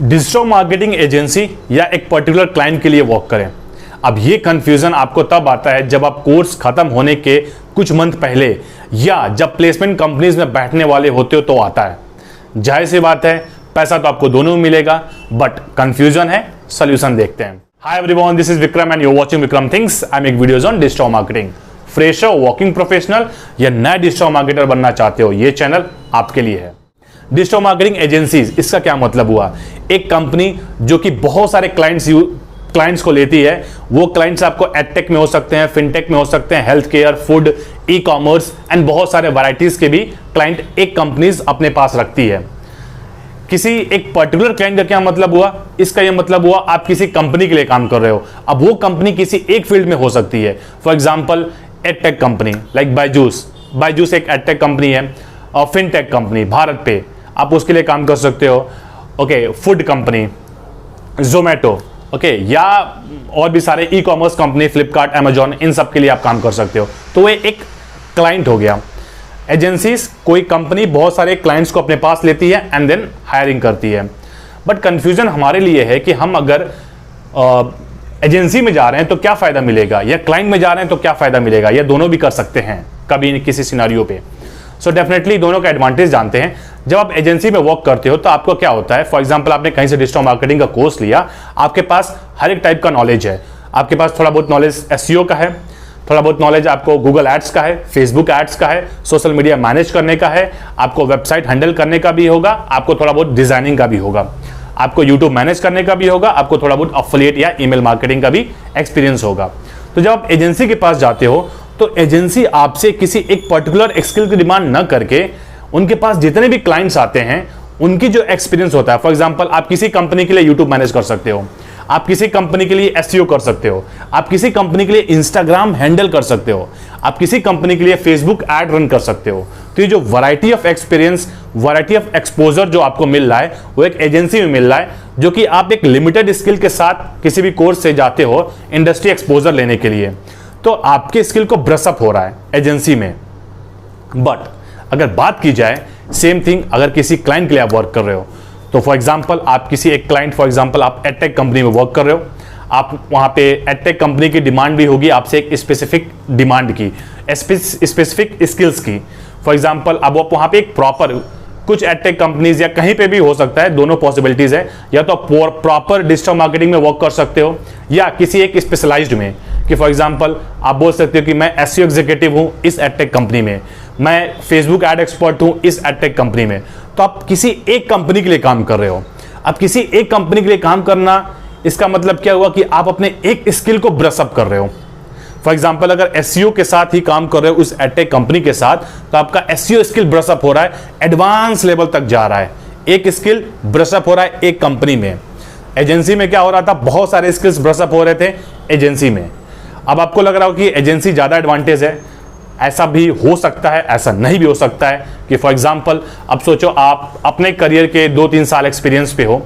Digital marketing agency या एक particular client के लिए वर्क करें। अब ये कंफ्यूजन आपको तब आता है जब आप कोर्स खत्म होने के कुछ मंथ पहले या जब प्लेसमेंट कंपनीज में बैठने वाले होते हो तो आता है। जाहिर सी बात है, पैसा तो आपको दोनों में मिलेगा, बट कंफ्यूजन है। सोल्यूशन देखते हैं। Hi everyone, this is Vikram and you are watching Vikram things. I make videos on digital marketing. Fresher, working professional या नया डिजिटल मार्केटर बनना चाहते हो, ये चैनल आपके लिए है। डिजिटल मार्केटिंग एजेंसीज, इसका क्या मतलब हुआ? एक कंपनी जो कि बहुत सारे क्लाइंट्स को लेती है। वो क्लाइंट्स आपको एडटेक में हो सकते हैं, फिनटेक में हो सकते हैं, health care, food, e commerce and बहुत सारे वैरायटीज के भी क्लाइंट एक कंपनीज अपने पास रखती है। किसी एक पर्टिकुलर क्लाइंट का क्या मतलब हुआ? इसका यह मतलब हुआ आप किसी कंपनी के लिए काम कर रहे हो। अब वो कंपनी किसी एक फील्ड में हो सकती है। For example edtech company like Byju's एक एडटेक कंपनी है, और फिनटेक कंपनी भारत पे, आप उसके लिए काम कर सकते हो। Okay, food company Zomato, okay, या और भी सारे e commerce company Flipkart, Amazon, इन सब के लिए आप काम कर सकते हो। तो वो एक क्लाइंट हो गया। एजेंसीज, कोई कंपनी बहुत सारे क्लाइंट्स को अपने पास लेती है एंड देन हायरिंग करती है। बट कंफ्यूजन हमारे लिए है कि हम अगर एजेंसी में जा रहे हैं तो क्या फायदा मिलेगा, या क्लाइंट में जा रहे हैं तो क्या फायदा मिलेगा, या दोनों भी कर सकते हैं कभी किसी सिनारियो पे। सो डेफिनेटली दोनों का एडवांटेज जानते हैं। जब आप एजेंसी में वर्क करते हो तो आपको क्या होता है? फॉर एग्जांपल, आपने कहीं से डिजिटल मार्केटिंग का कोर्स लिया, आपके पास हर एक टाइप का नॉलेज है। आपके पास थोड़ा बहुत नॉलेज एसईओ का है, थोड़ा बहुत नॉलेज आपको गूगल एड्स का है, फेसबुक एड्स का है, सोशल मीडिया मैनेज करने का है, आपको वेबसाइट हैंडल करने का भी होगा, आपको थोड़ा बहुत डिजाइनिंग का भी होगा, आपको यूट्यूब मैनेज करने का भी होगा, आपको थोड़ा बहुत अफिलिएट या ईमेल मार्केटिंग का भी एक्सपीरियंस होगा। तो जब आप एजेंसी के पास जाते हो तो एजेंसी आपसे किसी एक पर्टिकुलर स्किल की डिमांड न करके उनके पास जितने भी क्लाइंट्स आते हैं उनकी जो एक्सपीरियंस होता है। फॉर एग्जांपल, आप किसी कंपनी के लिए यूट्यूब मैनेज कर सकते हो, आप किसी कंपनी के लिए एसईओ कर सकते हो, आप किसी कंपनी के लिए इंस्टाग्राम हैंडल कर सकते हो, आप किसी कंपनी के लिए फेसबुक ऐड रन कर सकते हो। तो ये जो variety of experience, variety of exposure जो आपको मिल रहा है वो एक एजेंसी में मिल रहा है, जो कि आप एक लिमिटेड स्किल के साथ किसी भी कोर्स से जाते हो इंडस्ट्री एक्सपोजर लेने के लिए, तो आपके स्किल को ब्रश अप हो रहा है एजेंसी में। बट अगर बात की जाए सेम थिंग अगर किसी क्लाइंट के लिए आप वर्क कर रहे हो, तो फॉर एग्जांपल आप किसी एक क्लाइंट, फॉर एग्जांपल आप एडटेक कंपनी में वर्क कर रहे हो, आप वहां पे एडटेक कंपनी की डिमांड भी होगी आपसे एक स्पेसिफिक डिमांड की, स्पेसिफिक स्किल्स की। फॉर एग्जांपल अब आप वहां पे एक प्रॉपर, कुछ एडटेक कंपनीज या कहीं पे भी हो सकता है, दोनों पॉसिबिलिटीज है, या तो प्रॉपर डिजिटल मार्केटिंग में वर्क कर सकते हो या किसी एक स्पेशलाइज्ड में, कि फॉर एग्जांपल आप बोल सकते हो कि मैं एसईओ एग्जीक्यूटिव हूं इस एडटेक कंपनी में, मैं फेसबुक एड एक्सपर्ट हूं इस एडटेक कंपनी में। तो आप किसी एक कंपनी के लिए काम कर रहे हो। अब किसी एक कंपनी के लिए काम करना, इसका मतलब क्या हुआ कि आप अपने एक स्किल को ब्रश अप कर रहे हो। फॉर एग्जांपल, अगर एसईओ के साथ ही काम कर रहे हो उस एडटेक कंपनी के साथ, तो आपका एसईओ स्किल ब्रश अप हो रहा है, एडवांस लेवल तक जा रहा है। एक स्किल ब्रश अप हो रहा है एक कंपनी में। एजेंसी में क्या हो रहा था? बहुत सारे स्किल्स ब्रश अप हो रहे थे एजेंसी में। अब आपको लग रहा हो कि एजेंसी ज्यादा एडवांटेज है, ऐसा भी हो सकता है, ऐसा नहीं भी हो सकता है। कि फॉर एग्जांपल, अब सोचो आप अपने करियर के 2-3 साल एक्सपीरियंस पे हो,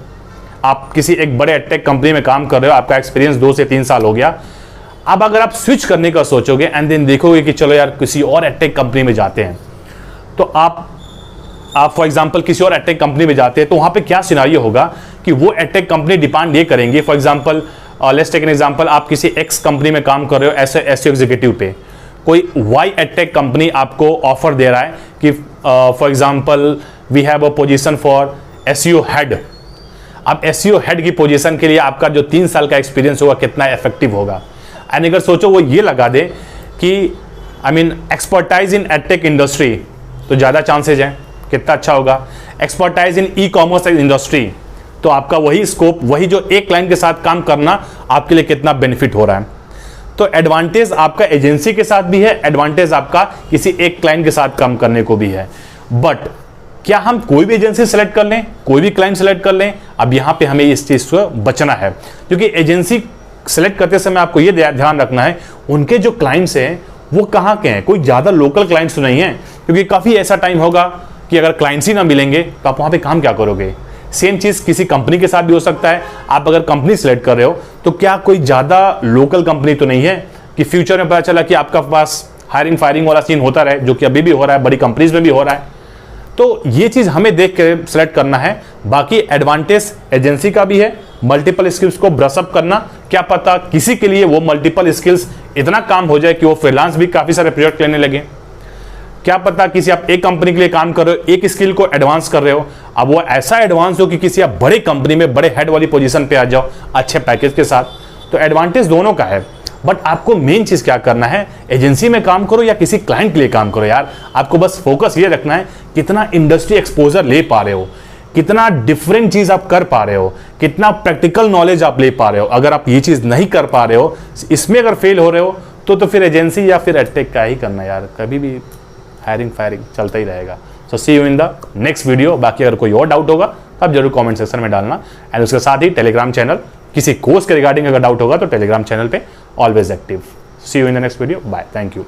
आप किसी एक बड़े एडटेक कंपनी में काम कर रहे हो, आपका एक्सपीरियंस 2 से 3 साल हो गया। अब अगर आप स्विच करने का सोचोगे एंड देन देखोगे कि चलो यार किसी और एडटेक कंपनी में जाते हैं, तो आप फॉर एग्जांपल किसी और एडटेक कंपनी में जाते हैं, तो वहां पे क्या सिनारियो होगा कि वो एडटेक कंपनी डिमांड ये करेंगे। For example, let's take an example, आप किसी एक्स कंपनी में काम कर रहे हो ऐसे एसईओ एग्जीक्यूटिव पे, कोई वाई एडटेक कंपनी आपको ऑफर दे रहा है कि for example we have a position for SEO head. अब एसईओ हेड की पोजीशन के लिए आपका जो 3 साल का एक्सपीरियंस होगा कितना इफेक्टिव होगा। एंड अगर सोचो वो ये लगा दे कि एक्सपर्टाइज इन एडटेक इंडस्ट्री, तो ज़्यादा चांसेज हैं, कितना अच्छा होगा। Expertise in e commerce industry, तो आपका वही स्कोप, वही जो एक क्लाइंट के साथ काम करना आपके लिए कितना बेनिफिट हो रहा है। तो एडवांटेज आपका एजेंसी के साथ भी है, एडवांटेज आपका किसी एक क्लाइंट के साथ काम करने को भी है। बट क्या हम कोई भी एजेंसी सेलेक्ट कर लें, कोई भी क्लाइंट सेलेक्ट कर लें? अब यहां पे हमें इस चीज से बचना है, क्योंकि एजेंसी सेलेक्ट करते समय आपको यह ध्यान रखना है उनके जो क्लाइंट्स हैं वो कहाँ के हैं। कोई ज्यादा लोकल क्लाइंट्स तो नहीं है, क्योंकि काफी ऐसा टाइम होगा कि अगर क्लाइंट्स ही ना मिलेंगे तो आप वहां पे काम क्या करोगे। सेम चीज किसी कंपनी के साथ भी हो सकता है। आप अगर कंपनी सिलेक्ट कर रहे हो तो क्या कोई ज्यादा लोकल कंपनी तो नहीं है कि फ्यूचर में पता चला कि आपका पास हायरिंग फायरिंग वाला सीन होता रहे, जो कि अभी भी हो रहा है, बड़ी कंपनीज में भी हो रहा है। तो ये चीज हमें देख के सिलेक्ट करना है। बाकी एडवांटेज एजेंसी का भी है, मल्टीपल स्किल्स को ब्रश अप करना। क्या पता किसी के लिए वो मल्टीपल स्किल्स इतना काम हो जाए कि वो फ्रीलांस भी काफी सारे प्रोजेक्ट लेने लगे। क्या पता किसी आप एक कंपनी के लिए काम कर रहे हो, एक स्किल को एडवांस कर रहे हो, अब वो ऐसा एडवांस हो कि किसी आप बड़े कंपनी में बड़े हेड वाली पोजीशन पे आ जाओ अच्छे पैकेज के साथ। तो एडवांटेज दोनों का है, बट आपको मेन चीज क्या करना है, एजेंसी में काम करो या किसी क्लाइंट के लिए काम करो यार, आपको बस फोकस ये रखना है कितना इंडस्ट्री एक्सपोजर ले पा रहे हो, कितना डिफरेंट चीज आप कर पा रहे हो, कितना प्रैक्टिकल नॉलेज आप ले पा रहे हो। अगर आप ये चीज नहीं कर पा रहे हो, इसमें अगर फेल हो रहे हो, तो फिर एजेंसी या फिर एडटेक का ही करना यार, कभी भी हायरिंग फायरिंग चलता ही रहेगा। So see you in the next video. बाकी अगर कोई और डाउट होगा तो आप जरूर कमेंट सेक्शन में डालना, एंड उसके साथ ही टेलीग्राम चैनल, किसी कोर्स के रिगार्डिंग अगर डाउट होगा तो टेलीग्राम चैनल पे always active. See you in the next video, bye, thank you.